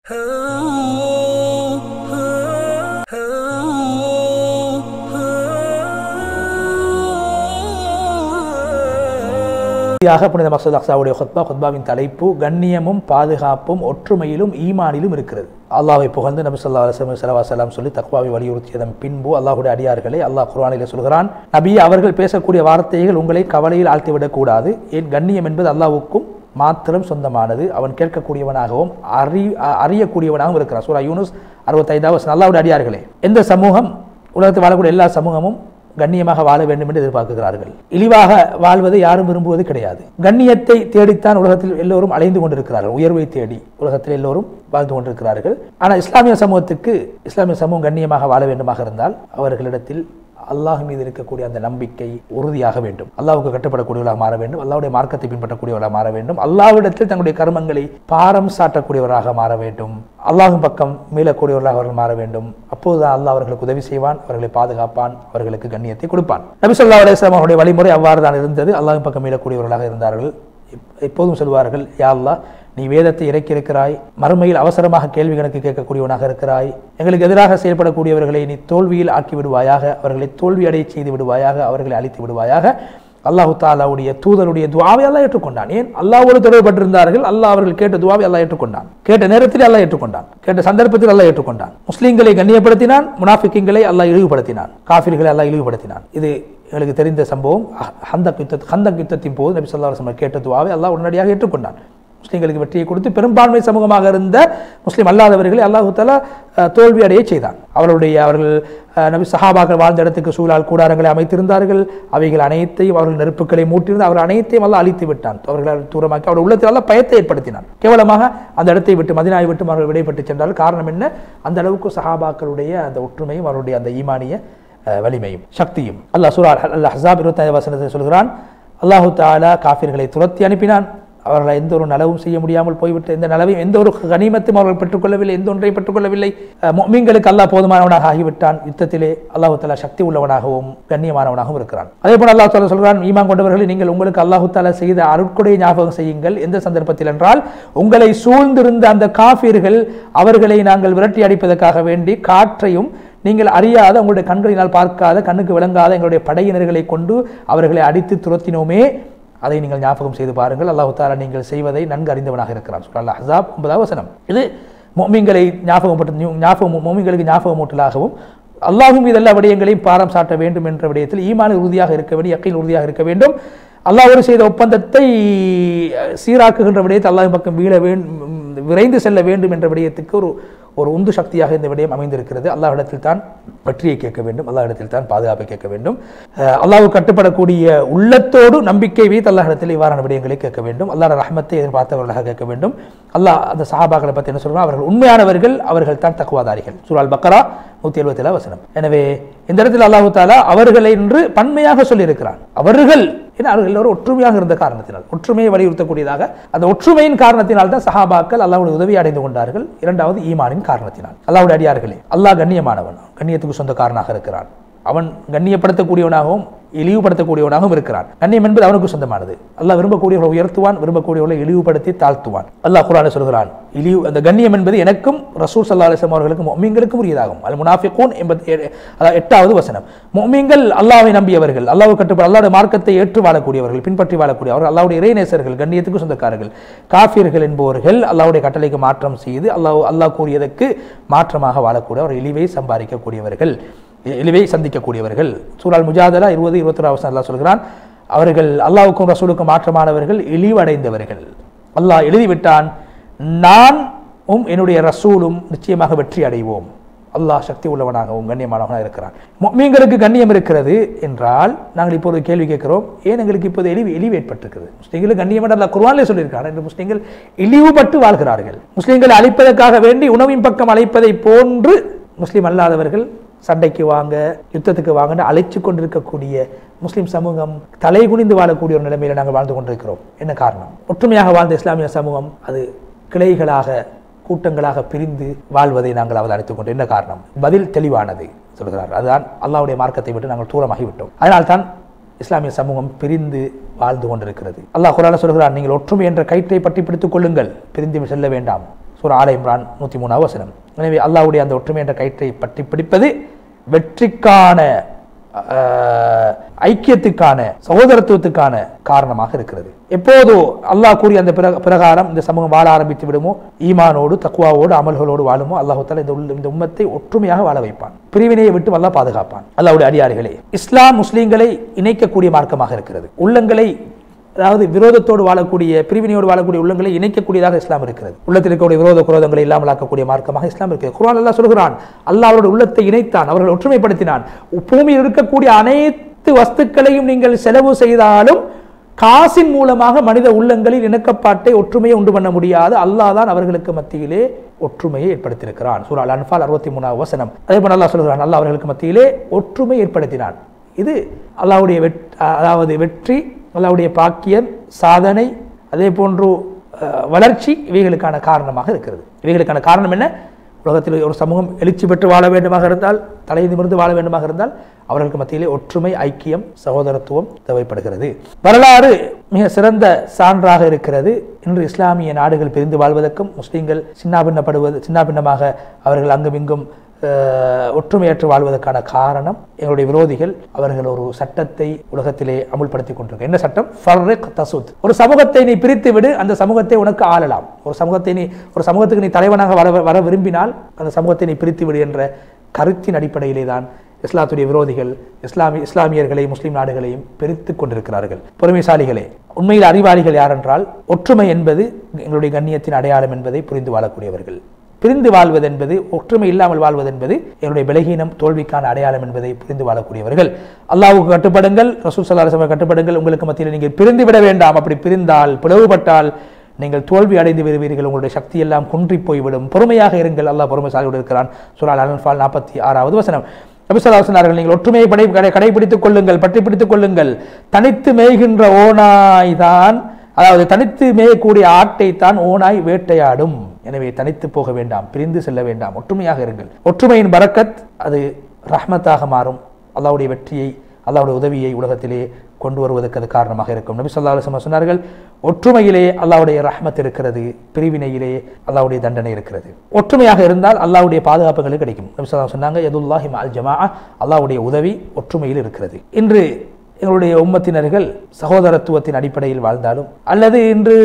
புனித மக்சூத் அக்ஸாவுடைய குத்பாவின் தலைப்பு கண்ணியமும் பாதுகாப்பும் ஒற்றுமையிலும் ஈமானிலும் இருக்கிறது. அல்லாஹ்வை புகழ்ந்து நபி ஸல்லல்லாஹு அலைஹி வஸல்லம் சொல்லி தக்வாவை வலியுறுத்தியதன் பின்பு அல்லாஹ்வுடைய அடியார்களை அல்லாஹ் குர்ஆனிலே சொல்கிறான், நபியே அவர்கள் பேசக்கூடிய வார்த்தைகள் உங்களை கவலையில் ஆழ்த்திவிடக் கூடாது. ஏன் கண்ணியம் என்பது அல்லாஹ்வுக்கும் மாத்திரம் சொந்தமானது. அவன் கேட்கக்கூடியவனாகவும் அறியக்கூடியவனாகவும் இருக்கிறான். சூரா யூனுஸ் 65வது வசனம். அல்லாஹ்வுடைய அடியார்களே, எந்த சமூகம் உலகத்தில் வாழக்கூடிய எல்லா சமூகமும் கண்ணியமாக வாழ வேண்டும் என்று எதிர்பார்க்கிறார்கள். இழிவாக வாழ்வதை யாரும் விரும்புவது கிடையாது. கண்ணியத்தை தேடித்தான் உலகத்தில் எல்லோரும் அலைந்து கொண்டிருக்கிறார்கள். உயர்வை தேடி உலகத்தில் எல்லோரும் வாழ்ந்து கொண்டிருக்கிறார்கள். ஆனால் இஸ்லாமிய சமூகம் கண்ணியமாக வாழ வேண்டுமாக இருந்தால் அவர்களிடத்தில் அல்லாஹ் மீது இருக்கக்கூடிய அந்த நம்பிக்கை உறுதியாக வேண்டும். அல்லாஹ்வுக்கு கட்டுப்படக்கூடியவர்களாக மாற வேண்டும். அல்லாஹ்வுடைய மார்க்கத்தை பின்பற்றக்கூடியவர்களாக மாற வேண்டும். அல்லாஹ்விடத்தில் தங்களுடைய கர்மங்களை பாரம் சாட்டக்கூடியவராக மாற வேண்டும். அல்லாஹ்வின் பக்கம் மீளக்கூடியவர்களாக அவர்கள் மாற வேண்டும். அப்போதுதான் அல்லாஹ் அவர்களுக்கு உதவி செய்வான், அவர்களை பாதுகாப்பான், அவர்களுக்கு கண்ணியத்தை கொடுப்பான். நபி ஸல்லல்லாஹு அலைஹி வஸல்லம் அவருடைய வழிமுறை அவ்வாறு தான் இருந்தது. அல்லாஹ்வின் பக்கம் மீளக்கூடியவர்களாக இருந்தார்கள். எப்போதும் சொல்வார்கள், யா அல்லாஹ், நீ வேதத்தை இறக்கியிருக்கிறாய், மறுமையில் அவசரமாக கேள்வி கணக்கு கேட்கக்கூடியவனாக இருக்கிறாய், எங்களுக்கு எதிராக செயல்படக்கூடியவர்களை நீ தோல்வியில் ஆக்கி விடுவாயாக, அவர்களை தோல்வி அடைய செய்து விடுவாயாக, அவர்களை அழித்து விடுவாயாக. அல்லாஹு தாலாவுடைய தூதருடைய துஆவை அல்லாஹ் ஏற்றுக்கொண்டான். ஏன்? அல்லாஹ்வோடு தொடர்பட்டிருந்தார்கள். அல்லாஹ் அவர்கள் கேட்ட துஆவை அல்லாஹ் ஏற்றுக்கொண்டான். கேட்ட நேரத்தில் அல்லாஹ் ஏற்றுக்கொண்டான். கேட்ட சந்தர்ப்பத்தில் அல்லாஹ் ஏற்றுக்கொண்டான். முஸ்லிம்களை கண்ணியப்படுத்தினான், முனாஃபிக்குகளை அல்லாஹ் இழிவுபடுத்தினான், காஃபிர்களை அல்லாஹ் இழிவுபடுத்தினான். இது எங்களுக்கு தெரிந்த சம்பவம். ஹந்தக் யுத்தத்தின் போது நபி ஸல்லல்லாஹு அலைஹி வஸல்லம் கேட்ட துஆவை அல்லாஹ் உடனடியாக ஏற்றுக்கொண்டான். முஸ்லிம்களுக்கு வெற்றியை கொடுத்து பெரும்பான்மை சமூகமாக இருந்த முஸ்லிம் அல்லாதவர்களை அல்லாஹு தஆலா தோல்வி அடைய செய்தான். அவர்கள் நபி சஹாபாக்கள் வாழ்ந்த இடத்துக்கு சூழல் கூடாரங்களை அமைத்திருந்தார்கள். அவைகள் அனைத்தையும் அவர்கள் நெருப்புகளை மூட்டிருந்து அவர்கள் அனைத்தையும் அல்லாஹ் அழித்து விட்டான். அவர்கள் தூரமாக்கி அவர்கள் உள்ளத்தில் அல்லாஹ் பயத்தை ஏற்படுத்தினான். கேவலமாக அந்த இடத்தை விட்டு மதீனாவை விட்டு அவர்கள் விடைபெற்று சென்றார்கள். காரணம் என்ன? அந்த அளவுக்கு சஹாபாக்களுடைய அந்த ஒற்றுமையும் அவருடைய அந்த ஈமானிய வலிமையும் சக்தியும். அல்லாஹ் சூரா அல் அஹ்ஸாப் 25 வசனத்தில் சொல்கிறான், அல்லாஹு தஆலா காஃபிர்களை துரத்தி அனுப்பினான். அவர்களை எந்த ஒரு நலவும் செய்ய முடியாமல் போய்விட்டு, எந்த நலவையும் எந்த ஒரு கனிமத்தையும் அவர்கள் பெற்றுக்கொள்ளவில்லை, எந்த ஒன்றை பெற்றுக்கொள்ளவில்லை. முஃமின்களுக்கு அல்லாஹ் போதுமானவனாக ஆகிவிட்டான். யுத்தத்திலே அல்லாஹு தஆலா சக்தி உள்ளவனாகவும் கண்ணியமானவனாகவும் இருக்கிறான். அதே போல அல்லாஹ் தஆலா சொல்கிறான், ஈமான் கொண்டவர்களை நீங்கள் உங்களுக்கு அல்லாஹு தஆலா செய்த அருட்கொடையை ஞாபகம் செய்யுங்கள். எந்த சந்தர்ப்பத்தில் என்றால், உங்களை சூழ்ந்திருந்த அந்த காஃபிர்கள் அவர்களை நாங்கள் விரட்டி அடிப்பதற்காக வேண்டி காற்றையும் நீங்கள் அறியாத, உங்களுடைய கண்களினால் பார்க்காத, கண்ணுக்கு விளங்காத எங்களுடைய படையினர்களை கொண்டு அவர்களை அடித்து துரத்தினோமே, அதை நீங்கள் ஞாபகம் செய்து பாருங்கள். அல்லாஹ் தஆலா நீங்கள் செய்வதை நன்கு அறிந்தவனாக இருக்கிறான். சூரா அல் அஹ்ஸாப் 9வது வசனம். இது முஃமின்களை முஃமின்களுக்கு ஞாபகமூட்டலாகவும் அல்லாஹ்வின் மீது எல்லா விடயங்களையும் பாரம் சாட்ட வேண்டும் என்ற விடயத்தில் ஈமான் உறுதியாக இருக்க வேண்டும், யக்கீன் உறுதியாக இருக்க வேண்டும். அல்லாஹ்வோடு செய்த ஒப்பந்தத்தை சீராக்குகின்ற விடயத்தை அல்லாஹ்வின் பக்கம் விரைந்து செல்ல வேண்டும் என்ற விடயத்துக்கு ஒரு உந்து சக்தியாக இந்த விடயம் அமைந்திருக்கிறது. அல்லாஹ்விடத்தில் தான் வெற்றியை கேட்க வேண்டும், அல்லாஹ்விடத்தில் தான் பாதுகாப்பை கேட்க வேண்டும். அல்லாஹ்வுக்கு கட்டுப்படக்கூடிய உள்ளத்தோடு நம்பிக்கை வைத்து அல்லாஹ்விடத்தில் இவ்வாறான விடயங்களை கேட்க வேண்டும். அல்லாஹ்வுடைய ரஹ்மத்தை எதிர்பார்த்தவர்களாக கேட்க வேண்டும். அல்லாஹ் அந்த சஹாபாக்களை பற்றி என்ன சொல்றான்? அவர்கள் உண்மையானவர்கள், அவர்கள் தான் தக்வாதாரிகள். சூரா அல் பக்ரா 177 வசனம். எனவே இந்த இடத்தில் அல்லாஹ் தஆலா அவர்களை என்று பன்மையாக சொல்லியிருக்கிறான். அவர்கள் அவர்கள் எல்லோரும் ஒற்றுமையாக இருந்த காரணத்தினால், ஒற்றுமையை வலியுறுத்தக்கூடியதாக அந்த ஒற்றுமையின் காரணத்தினால் தான் சஹாபாக்கள் அல்லாஹ்வுடைய உதவி அடைந்து கொண்டார்கள். இரண்டாவது ஈமானின் காரணத்தினால். அல்லாஹ்வுடைய அடியார்களே, அல்லாஹ் கண்ணியமானவன், கண்ணியத்துக்கு சொந்தக்காரனாக இருக்கிறான். அவன் கண்ணியப்படுத்தக்கூடியவனாகவும் இழிவுபடுத்தக்கூடியவனாகவும் இருக்கிறான். கண்ணியம் என்பது அவனுக்கு சொந்தமானது. அல்லாஹ் விரும்பக்கூடியவர்களை உயர்த்துவான், விரும்பக்கூடியவர்களை இழிவுபடுத்தி தாழ்த்துவான். அல்லாஹ் குர்ஆனில் சொல்கிறான், அந்த கண்ணியம் என்பது எனக்கும் ரசூல் ஸல்லல்லாஹு அலைஹி வஸல்லம் அவர்களுக்கும் முஃமின்களுக்கும் உரியதாகும். அல் முனாஃபிகூன் 8வது வசனம். முஃமின்கள் அல்லாஹ்வை நம்பியவர்கள், அல்லாஹ்வுக்கு கட்டுப்பட்டு அல்லாஹ்வுடைய மார்க்கத்தை ஏற்று வாழக்கூடியவர்கள், பின்பற்றி வாழக்கூடியவர்கள், அல்லாஹ்வுடைய இறைநேசர்கள், கண்ணியத்துக்கு சொந்தக்காரர்கள். காஃபிர்கள் என்பவர்கள் அல்லாஹ்வுடைய கட்டளைக்கு மாற்றம் செய்து அல்லாஹ் கூறியதற்கு மாற்றமாக வாழக்கூடிய ஒரு இழிவை சம்பாதிக்கக்கூடியவர்கள், இழிவை சந்திக்கக்கூடியவர்கள். சூரா அல் முஜாதலா 20-21 வசனம் அல்லாஹ் சொல்கிறான், அவர்கள் அல்லாஹ்வுக்கும் ரசூலுக்கும் மாற்றமானவர்கள், இழிவடைந்தவர்கள். அல்லாஹ் எழுதிவிட்டான், நானும் என்னுடைய ரசூலும் நிச்சயமாக வெற்றி அடைவோம். அல்லாஹ் சக்தி உள்ளவனாகவும் கண்ணியமானவனாக இருக்கிறான். முஃமின்களுக்கு கண்ணியம் இருக்கிறது என்றால் நாங்கள் இப்போது கேள்வி கேட்கிறோம், ஏன் எங்களுக்கு இப்போது இழிவு ஏற்பட்டிருக்கிறது? முஸ்லிம்களுக்கு கண்ணியம் என்று அல்லாஹ் குர்ஆனிலே சொல்லியிருக்கிறார். என்று முஸ்லிம்கள் இழிவுபட்டு வாழ்கிறார்கள். முஸ்லிம்களை அழிப்பதற்காக வேண்டி உணவின் பக்கம் அழைப்பதை போன்று முஸ்லிம் அல்லாதவர்கள் சண்டைக்கு வாங்க, யுத்தத்துக்கு வாங்க அழைச்சு கொண்டிருக்கக்கூடிய முஸ்லிம் சமூகம் தலைகுனிந்து வாழக்கூடிய ஒரு நிலைமையில நாங்கள் வாழ்ந்து கொண்டிருக்கிறோம். என்ன காரணம்? ஒற்றுமையாக வாழ்ந்த இஸ்லாமிய சமூகம் அது கிளைகளாக, கூட்டங்களாக பிரிந்து வாழ்வதை நாங்கள் அவதானித்துக் கொண்டோம். என்ன காரணம்? பதில் தெளிவானது சொல்கிறார். அதுதான் அல்லாஹ்வுடைய மார்க்கத்தை விட்டு நாங்கள் தூரமாகிவிட்டோம். அதனால்தான் இஸ்லாமிய சமூகம் பிரிந்து வாழ்ந்து கொண்டிருக்கிறது. அல்லாஹ் குர்ஆனில் சொல்கிறார், நீங்கள் ஒற்றுமை என்ற கயிற்றை பற்றி பிடித்துக் கொள்ளுங்கள், பிரிந்து செல்ல வேண்டாம். சூரா ஆல இம்ரான் 103வது வசனம். எனவே அல்லாஹ்வுடைய அந்த ஒற்றுமை என்ற கயிற்றை பற்றி பிடிப்பது வெற்றிக்கான, ஐக்கியத்துக்கான, சகோதரத்துவத்துக்கான காரணமாக இருக்கிறது. எப்போது அல்லாஹ் கூறிய அந்த பிரகாரம் இந்த சமூகம் வாழ ஆரம்பித்து விடுமோ, ஈமானோடு தக்வாவோடு அமல்களோடு வாழுமோ, அல்லாஹ் தஆலா இந்த உம்மத்தை ஒற்றுமையாக வாழ வைப்பான். பிரிவினையை விட்டு அல்லாஹ் பாதுகாப்பான். அல்லாஹ்வுடைய அடியார்களே, இஸ்லாம் முஸ்லிம்களை இணைக்கக்கூடிய மார்க்கமாக இருக்கிறது. உள்ளங்களை, அதாவது விரோதத்தோடு வாழக்கூடிய, பிரிவினையோடு வாழக்கூடிய உள்ளங்களை இணைக்கக்கூடியதாக இஸ்லாம் இருக்கிறது. உள்ளத்தில் இருக்கக்கூடிய விரோத குரோதங்களை இல்லாமல் ஆக்கக்கூடிய மார்க்கமாக இஸ்லாம் இருக்கிறது. குர்ஆன் அல்லாஹ் சொல்கிறான், அல்லாஹ் அவருடைய உள்ளத்தை இணைத்தான், அவர்கள் ஒற்றுமைப்படுத்தினான். பூமியில் இருக்கக்கூடிய அனைத்து வஸ்துக்களையும் நீங்கள் செலவு செய்தாலும் காசின் மூலமாக மனித உள்ளங்களில் இணக்கப்பாட்டை, ஒற்றுமையை உண்டு பண்ண முடியாது. அல்லாஹ் தான் அவர்களுக்கு மத்தியிலே ஒற்றுமையை ஏற்படுத்தியிருக்கிறான். சூரா அல் அன்ஃபால் 63வது வசனம். அதே போல அல்லாஹ் சொல்கிறான், அல்லாஹ் அவர்களுக்கு மத்தியிலே ஒற்றுமை ஏற்படுத்தினான். இது அல்லாஹ்வுடைய அதாவது வெற்றி, அல்லாஹ்வுடைய பாக்கியம், சாதனை, அதே போன்று வளர்ச்சி, இவைகளுக்கான காரணமாக இருக்கிறது. இவைகளுக்கான காரணம் என்ன? உலகத்தில் ஒரு சமூகம் எழுச்சி பெற்று வாழ வேண்டுமாக இருந்தால், தலை நிமிர்ந்து வாழ வேண்டுமாக இருந்தால், அவர்களுக்கு மத்தியிலே ஒற்றுமை, ஐக்கியம், சகோதரத்துவம் தேவைப்படுகிறது. வரலாறு மிக சிறந்த சான்றாக இருக்கிறது. இன்று இஸ்லாமிய நாடுகள் பிரிந்து வாழ்வதற்கும், முஸ்லீம்கள் சின்னாபின்னமாக அவர்கள் அங்குமிங்கும் ஒற்றுமையற்று வாழ்வதற்கான காரணம், எங்களுடைய விரோதிகள் அவர்கள் ஒரு சட்டத்தை உலகத்திலே அமுல்படுத்தி கொண்டிருக்க. என்ன சட்டம்? ஃபர்ரிக் தசுத். ஒரு சமூகத்தை நீ பிரித்து விடு, அந்த சமூகத்தை உனக்கு ஆளலாம். ஒரு சமூகத்துக்கு நீ தலைவனாக வர விரும்பினால் அந்த சமூகத்தை நீ பிரித்து விடு என்ற கருத்தின் அடிப்படையிலே தான் இஸ்லாத்துடைய விரோதிகள் இஸ்லாமியர்களை, முஸ்லிம் நாடுகளையும் பிரித்து கொண்டிருக்கிறார்கள். பொறுமைசாலிகளே, உண்மையில் அறிவாளிகள் யார் என்றால், ஒற்றுமை என்பது எங்களுடைய கண்ணியத்தின் அடையாளம் என்பதை புரிந்து வாழக்கூடியவர்கள். பிரிந்து வாழ்வது என்பது, ஒற்றுமை இல்லாமல் வாழ்வது என்பது என்னுடைய பலகீனம், தோல்விக்கான அடையாளம் என்பதை புரிந்து வாழக்கூடியவர்கள். அல்லாஹ்வுக்கு கட்டுப்படுங்கள், ரசூல் ஸல்லல்லாஹு அலைஹி வஸல்லம் கட்டுப்படுங்கள். உங்களுக்கு மத்தியில் நீங்கள் பிரிந்து விட வேண்டாம். அப்படி பிரிந்தால், பிளவுபட்டால் நீங்கள் தோல்வி அடைந்து வருவீர்கள். உங்களுடைய சக்தி எல்லாம் குன்றி போய்விடும். பொறுமையாக இருங்கள். அல்லாஹ் பொறுமைசாலியோடு இருக்கிறான். சூரா அல் அன்ஃபால் 46வது வசனம். நபி ஸல்லல்லாஹு அலைஹி வஸல்லம், நீங்கள் ஒற்றுமையை கடைபிடித்துக் கொள்ளுங்கள், பற்றி பிடித்துக் கொள்ளுங்கள். தனித்து மேய்கின்ற ஓனாய் தான், அதாவது தனித்து மேயக்கூடிய ஆட்டை தான் ஓனாய் வேட்டையாடும். எனவே தனித்து போக வேண்டாம், பிரிந்து செல்ல வேண்டாம், ஒற்றுமையாக இருங்கள். ஒற்றுமையின் பரக்கத் அது ரஹ்மத்தாக மாறும். அல்லாஹ்வுடைய வெற்றியை, அல்லாஹ்வுடைய உதவியை உலகத்திலே கொண்டு வருவதற்கு அது காரணமாக இருக்கும். நபி ஸல்லல்லாஹு அலைஹி வஸல்லம் சொன்னார்கள், ஒற்றுமையிலே அல்லாஹ்வுடைய ரஹ்மத் இருக்கிறது, பிரிவினையிலே அல்லாஹ்வுடைய தண்டனை இருக்கிறது. ஒற்றுமையாக இருந்தால் அல்லாஹ்வுடைய பாதுகாப்புகள் கிடைக்கும். நபி ஸல்லல்லாஹு அலைஹி வஸல்லம் சொன்னாங்க, யதுல்லாஹி மஅல் ஜமாஅ, அல்லாஹ்வுடைய உதவி ஒற்றுமையில் இருக்கிறது. இன்று எங்களுடைய உம்மத்தினர்கள் சகோதரத்துவத்தின் அடிப்படையில் வாழ்ந்தாலும், அல்லது இன்று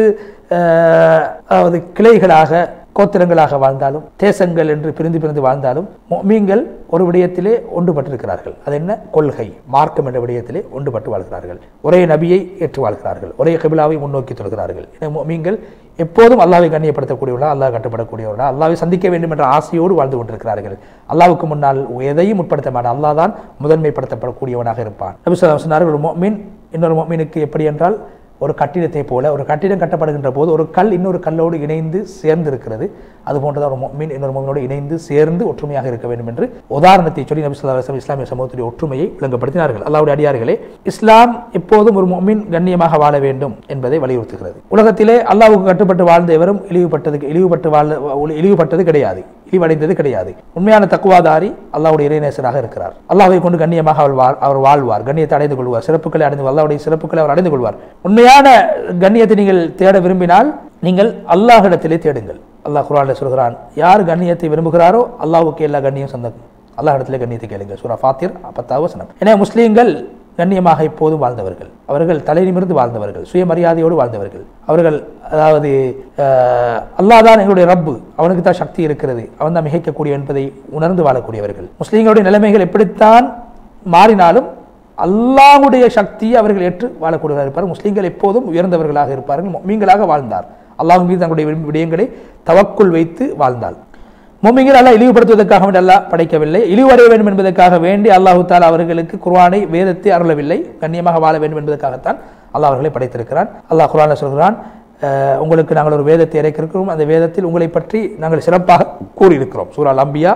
அதாவது கிளைகளாக, கோத்திரங்களாக வாழ்ந்தாலும், தேசங்கள் என்று பிரிந்து வாழ்ந்தாலும், முஃமின்கள் ஒரு விடயத்திலே ஒன்றுபட்டிருக்கிறார்கள். அது என்ன? கொள்கை, மார்க்கம் என்ற விடயத்திலே ஒன்றுபட்டு வாழ்கிறார்கள். ஒரே நபியை ஏற்று வாழ்கிறார்கள். ஒரே கிபிலாவை முன்னோக்கி தொழுகிறார்கள். முஃமின்கள் எப்போதும் அல்லாஹ்வை கண்ணியப்படுத்தக்கூடியவர்களா, அல்லாஹ் கட்டுப்படக்கூடியவர்களா, அல்லாஹ்வை சந்திக்க வேண்டும் என்ற ஆசையோடு வாழ்ந்து கொண்டிருக்கிறார்கள். அல்லாஹ்வுக்கு முன்னால் எதையும் முற்படுத்த மாட்டான். அல்லாஹ் தான் முதன்மைப்படுத்தப்படக்கூடியவனாக இருப்பான். நபி ஸல்லல்லாஹு அலைஹி வஸல்லம் சொன்னார்கள், ஒரு முஃமின் இன்னொரு முஃமினுக்கு எப்படி என்றால், ஒரு கட்டிடத்தை போல, ஒரு கட்டிடம் கட்டப்படுகின்ற போது ஒரு கல் இன்னொரு கல்லோடு இணைந்து சேர்ந்து இருக்கிறது. அது போன்றதான் ஒரு முஃமின் இன்னொரு முஃமினோடு இணைந்து சேர்ந்து ஒற்றுமையாக இருக்க வேண்டும் என்று உதாரணத்தை சொல்லி நபி ஸல்லல்லாஹு அலைஹி வஸல்லம் இஸ்லாமிய சமூகத்துடைய ஒற்றுமையை விளங்கப்படுத்தினார்கள். அல்லாஹ்வுடைய அடியார்களே, இஸ்லாம் எப்போதும் ஒரு முஃமின் கண்ணியமாக வாழ வேண்டும் என்பதை வலியுறுத்துகிறது. உலகத்திலே அல்லாஹ்வுக்கு கட்டுப்பட்டு வாழ்ந்த எவரும் இழிவுபட்டது கிடையாது, இழிவடைந்தது கிடையாது. உண்மையான தக்குவாதாரி அல்லாஹ்வுடைய இறைநேசராக இருக்கிறார். அல்லாஹ்வை கொண்டு கண்ணியமாக அவர் வாழ்வார், கண்ணியத்தை அடைந்து கொள்வார், சிறப்புகளை அல்லாஹ்வுடைய சிறப்புகளை அவர் அடைந்து கொள்வார். உண்மையான கண்ணியத்தை நீங்கள் தேட விரும்பினால் நீங்கள் அல்லாஹ்விடத்திலே தேடுங்கள். அல்லாஹ் குர்ஆனில் சொல்கிறான், யார் கண்ணியத்தை விரும்புகிறாரோ அல்லாஹ்வுக்கு எல்லா கண்ணியம் சொந்தம். அல்லாஹ்விடத்திலே கண்ணியத்தை கேளுங்கள். சூரா ஃபாத்திர் 10வது வசனம். எனவே முஸ்லீம்கள் கண்ணியமாக எப்போதும் வாழ்ந்தவர்கள், அவர்கள் தலை நிமிர்ந்து வாழ்ந்தவர்கள், சுயமரியாதையோடு வாழ்ந்தவர்கள். அவர்கள் அதாவது அல்லாஹ் தான் எங்களுடைய ரப்பு, அவனுக்கு தான் சக்தி இருக்கிறது, அவன் தான் மிகைக்கக்கூடிய என்பதை உணர்ந்து வாழக்கூடியவர்கள். முஸ்லீம்களுடைய நிலைமைகள் எப்படித்தான் மாறினாலும் அல்லாஹ்வுடைய சக்தியை அவர்கள் ஏற்று வாழக்கூடியவர்கள் இருப்பார்கள். முஸ்லீம்கள் எப்போதும் உயர்ந்தவர்களாக இருப்பார்கள். முஃமின்களாக வாழ்ந்தார். அல்லாஹ் மீது தங்களுடைய விடயங்களை தவக்குல் வைத்து வாழ்ந்தால். முஃமின்கள் அல்லாஹ் இழிவுபடுத்துவதற்காக வேண்டி அல்லாஹ் படைக்கவில்லை, இழிவடைய வேண்டும் என்பதற்காக வேண்டி அல்லாஹு தஆலா அவர்களுக்கு குர்ஆனை, வேதத்தை அருளவில்லை. கண்ணியமாக வாழ வேண்டும் என்பதற்காகத்தான் அல்லாஹ் அவர்களை படைத்திருக்கிறான். அல்லாஹ் குர்ஆனில் சொல்கிறான், உங்களுக்கு நாங்கள் ஒரு வேதத்தை இறக்கியிருக்கிறோம், அந்த வேதத்தில் உங்களை பற்றி நாங்கள் சிறப்பாக கூறியிருக்கிறோம். சூரா அல் அம்பியா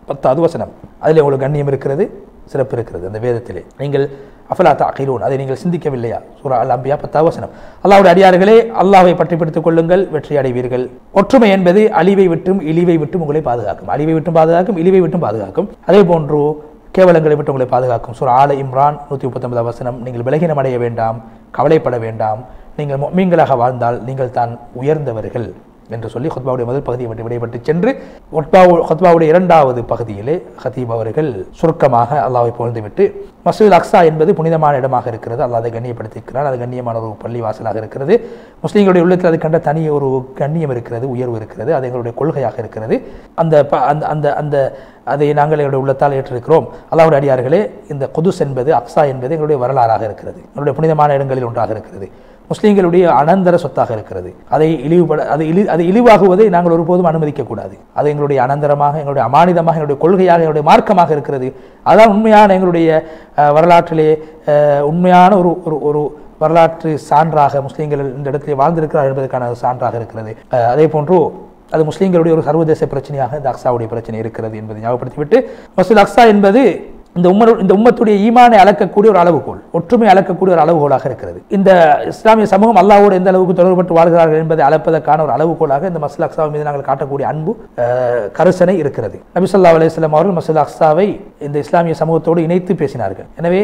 10வது வசனம். அதில் உங்களுக்கு கண்ணியம் இருக்கிறது, சிறப்பு இருக்கிறது. அந்த வேதத்திலே நீங்கள் அஃபலா தஅகிலூன், அதை நீங்கள் சிந்திக்கவில்லையா? சூரா அல் அம்பியா 10வது வசனம். அல்லாஹ்வுடைய அடியார்களே, அல்லாஹ்வை பற்றி பிடித்துக் கொள்ளுங்கள், வெற்றி அடைவீர்கள். ஒற்றுமை என்பது அழிவை விட்டும் இழிவை விட்டும் உங்களை பாதுகாக்கும். அழிவை விட்டும் பாதுகாக்கும், இழிவை விட்டும் பாதுகாக்கும். அதே போன்று கேவலங்களை விட்டு உங்களை பாதுகாக்கும். சூரா ஆல இம்ரான் 139வது வசனம். நீங்கள் பலகீனம் அடைய வேண்டாம், கவலைப்பட வேண்டாம். நீங்கள் முஃமின்களாக வாழ்ந்தால் நீங்கள் தான் உயர்ந்தவர்கள். என்று சொல்லி ஹுத்பாவுடைய முதல் பகுதியை விட்டு விடைபெற்று சென்று ஹுத்பாவுடைய இரண்டாவது பகுதியிலே ஹத்தீப் அவர்கள் சுருக்கமாக அல்லாஹ்வை புகழ்ந்துவிட்டு மஸ்ஜிதுல் அக்ஸா என்பது புனிதமான இடமாக இருக்கிறது, அல்லாஹ் அதை கண்ணியப்படுத்தியிருக்கிறார், அது கண்ணியமான ஒரு பள்ளி வாசலாக இருக்கிறது, முஸ்லீம்களுடைய உள்ளத்தில் அது கண்ட தனி ஒரு கண்ணியம் இருக்கிறது, உயர்வு இருக்கிறது, அது எங்களுடைய கொள்கையாக இருக்கிறது, அந்த அந்த அந்த அதை நாங்கள் எங்களுடைய உள்ளத்தால் ஏற்றிருக்கிறோம். அல்லாஹ்வுடைய அடியார்களே, இந்த குதுஸ் என்பது அக்ஸா என்பது எங்களுடைய வரலாறாக இருக்கிறது, எங்களுடைய புனிதமான இடங்களில் ஒன்றாக இருக்கிறது, முஸ்லீம்களுடைய அனந்தர சொத்தாக இருக்கிறது. அதை இழிவாகுவதை நாங்கள் ஒருபோதும் அனுமதிக்கக்கூடாது. அது எங்களுடைய அனந்தரமாக, எங்களுடைய அமானிதமாக, எங்களுடைய கொள்கையாக, எங்களுடைய மார்க்கமாக இருக்கிறது. அதான் உண்மையான எங்களுடைய வரலாற்றிலே உண்மையான ஒரு ஒரு வரலாற்று சான்றாக முஸ்லீம்கள் இந்த இடத்திலே வாழ்ந்திருக்கிறார் என்பதற்கான சான்றாக இருக்கிறது. அதே போன்று அது முஸ்லீம்களுடைய ஒரு சர்வதேச பிரச்சனையாக இந்த அக்ஸாவுடைய பிரச்சனை இருக்கிறது என்பதை ஞாபகப்படுத்திவிட்டு, மஸ்ஜிதுல் அக்ஸா என்பது இந்த உம்மத்துடைய ஈமானை அளக்கக்கூடிய ஒரு அளவுகோல், ஒற்றுமை அளக்கக்கூடிய ஒரு அளவுகோலாக இருக்கிறது. இந்த இஸ்லாமிய சமூகம் அல்லாஹ்வோடு எந்த அளவுக்கு தொடர்பட்டு வாழ்கிறார்கள் என்பதை அளப்பதற்கான ஒரு அளவுகோலாக இந்த மஸ்ஜிதுல் அக்ஸா மீது நாங்கள் காட்டக்கூடிய அன்பு, கரிசனை இருக்கிறது. நபி ஸல்லல்லாஹு அலைஹி வஸல்லம் அவர்கள் மஸ்ஜிதுல் அக்ஸாவை இந்த இஸ்லாமிய சமூகத்தோடு இணைத்து பேசினார்கள். எனவே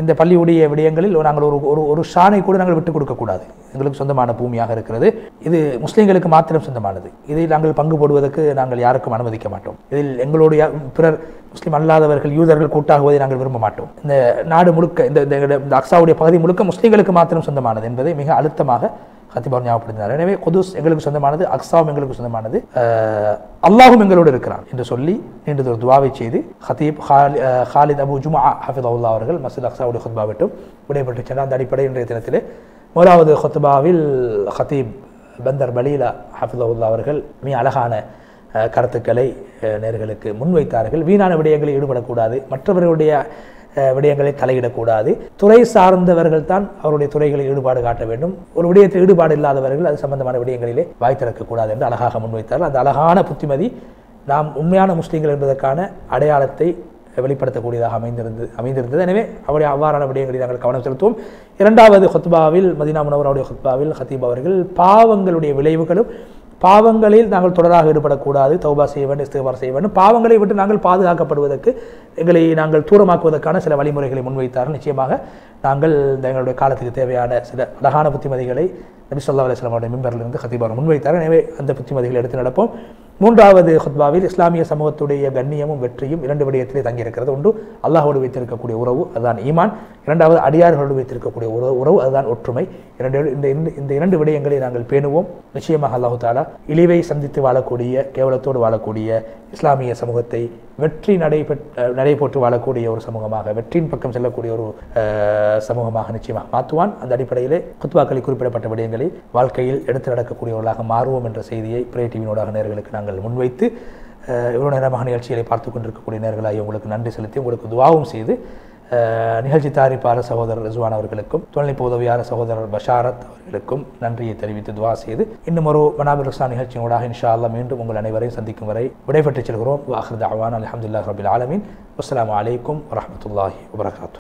இந்த பள்ளியுடைய விடயங்களில் நாங்கள் ஒரு ஷானை கூட நாங்கள் விட்டுக் கொடுக்கக்கூடாது. எங்களுக்கு சொந்தமான பூமியாக இருக்கிறது, இது முஸ்லீம்களுக்கு மாத்திரம் சொந்தமானது, இதில் நாங்கள் பங்கு போடுவதற்கு நாங்கள் யாருக்கும் அனுமதிக்க மாட்டோம். இதில் எங்களுடைய பிறர் முஸ்லீம் அல்லாதவர்கள் யூதர்கள் கூட்டாகுவதை நாங்கள் விரும்ப மாட்டோம். இந்த நாடு முழுக்க இந்த அக்ஸாவுடைய பகுதி முழுக்க முஸ்லீம்களுக்கு மாத்திரம் சொந்தமானது என்பதை மிக அழுத்தமாக ஹத்தீப் அவர் ஞாபகப்படுத்தினார். எனவே குதுஸ் எங்களுக்கு சொந்தமானது, அக்ஸாவும் எங்களுக்கு சொந்தமானது, அல்லாஹும் எங்களோடு இருக்கிறான் என்று சொல்லி நீண்டது ஒரு துவாவை செய்து ஹத்தீப் ஹாலித் அபு ஜுமா ஹஃபிதஹுல்லாஹ் அவர்கள் மஸ்ஜிதுல் அக்ஸாவுடைய ஹுத்பா விட்டும் விடைபெற்று சென்றார். அந்த அடிப்படை இன்றைய தினத்திலே முதலாவது ஹுத்பாவில் ஹத்தீப் பந்தர் பலீலா ஹஃபிதஹுல்லாஹ் அவர்கள் மிக அழகான கருத்துக்களை நேர்களுக்கு முன்வைத்தார்கள். வீணான விடயங்களில் ஈடுபடக்கூடாது, மற்றவர்களுடைய விடயங்களை தலையிடக்கூடாது, துறை சார்ந்தவர்கள் தான் அவருடைய துறைகளில் ஈடுபாடு காட்ட வேண்டும், ஒரு விடயத்தில் ஈடுபாடு இல்லாதவர்கள் அது சம்பந்தமான விடயங்களிலே வாய் திறக்கக்கூடாது என்று அழகாக முன்வைத்தார்கள். அந்த அழகான புத்திமதி நாம் உண்மையான முஸ்லீம்கள் என்பதற்கான அடையாளத்தை வெளிப்படுத்தக்கூடியதாக அமைந்திருந்தது. எனவே அவருடைய அவ்வாறான விடயங்களில் நாங்கள் கவனம் செலுத்துவோம். இரண்டாவது ஹுத்பாவில், மதீனா முனவராவுடைய ஹுத்பாவில் ஹத்தீப் அவர்கள் பாவங்களுடைய விளைவுகளும், பாவங்களில் நாங்கள் தொடராக ஈடுபடக்கூடாது, தௌபா செய்ய வேண்டும், இஸ்திக்பார் செய்ய வேண்டும், பாவங்களை விட்டு நாங்கள் பாதுகாக்கப்படுவதற்கு எங்களை நாங்கள் தூரமாக்குவதற்கான சில வழிமுறைகளை முன்வைத்தார்கள். நிச்சயமாக நாங்கள் எங்களுடைய காலத்துக்கு தேவையான சில அழகான புத்திமதிகளை நபி ஸல்லல்லாஹு அலைஹி வஸல்லம் அவருடைய மிம்பரிலிருந்து ஹத்தீப் அவர் முன்வைத்தார்கள். எனவே அந்த புத்திமதிகளை எடுத்து நடப்போம். மூன்றாவது ஹுத்பாவில் இஸ்லாமிய சமூகத்துடைய கண்ணியமும் வெற்றியும் இரண்டு விடயத்திலே தங்கியிருக்கிறது. ஒன்று அல்லாஹோடு வைத்திருக்கக்கூடிய உறவு, அதுதான் ஈமான். இரண்டாவது அடியார்களோடு வைத்திருக்கக்கூடிய உறவு, அதுதான் ஒற்றுமை. இந்த இரண்டு விடயங்களை நாங்கள் பேணுவோம். நிச்சயமாக அல்லாஹு தஆலா இழிவை சந்தித்து வாழக்கூடிய, கேவலத்தோடு வாழக்கூடிய இஸ்லாமிய சமூகத்தை வெற்றி நடைபெற்று வாழக்கூடிய ஒரு சமூகமாக, வெற்றியின் பக்கம் செல்லக்கூடிய ஒரு சமூகமாக நிச்சயமாக மாற்றுவான். அந்த அடிப்படையிலே ஹுத்பாக்களில் குறிப்பிடப்பட்ட விடயங்களை வாழ்க்கையில் எடுத்து நடக்கக்கூடியவர்களாக மாறுவோம் என்ற செய்தியை பிரே டிவியினோடாக நேர்களுக்கு நாங்கள் முன்வைத்து, இவ்வளவு நேரமாக நிகழ்ச்சிகளை பார்த்து கொண்டிருக்கக்கூடிய நேர்களாக உங்களுக்கு நன்றி செலுத்தி உங்களுக்கு துவாவும் செய்து, நிகழ்ச்சி தயாரிப்பாளர் சகோதரர் ரிஸ்வான் அவர்களுக்கும், தொழில்நுட்ப உதவியாளர் சகோதரர் பஷாரத் அவர்களுக்கும் நன்றியை தெரிவித்து துவா செய்து, இன்னும் ஒரு மனாபிர் ருஸ்ஸான் நிகழ்ச்சியோடாக இன்ஷா அல்லாஹ் மீண்டும் உங்கள் அனைவரையும் சந்திக்கும் வரை விடைபெற்றுச் செல்கிறோம். வாஹிர் தஅவானா அல்ஹம்துலில்லாஹி ரப்பில் ஆலமீன். வஸ்ஸலாமு அலைக்கும் வரஹ்மத்துல்லாஹி வபரகாத்துஹு.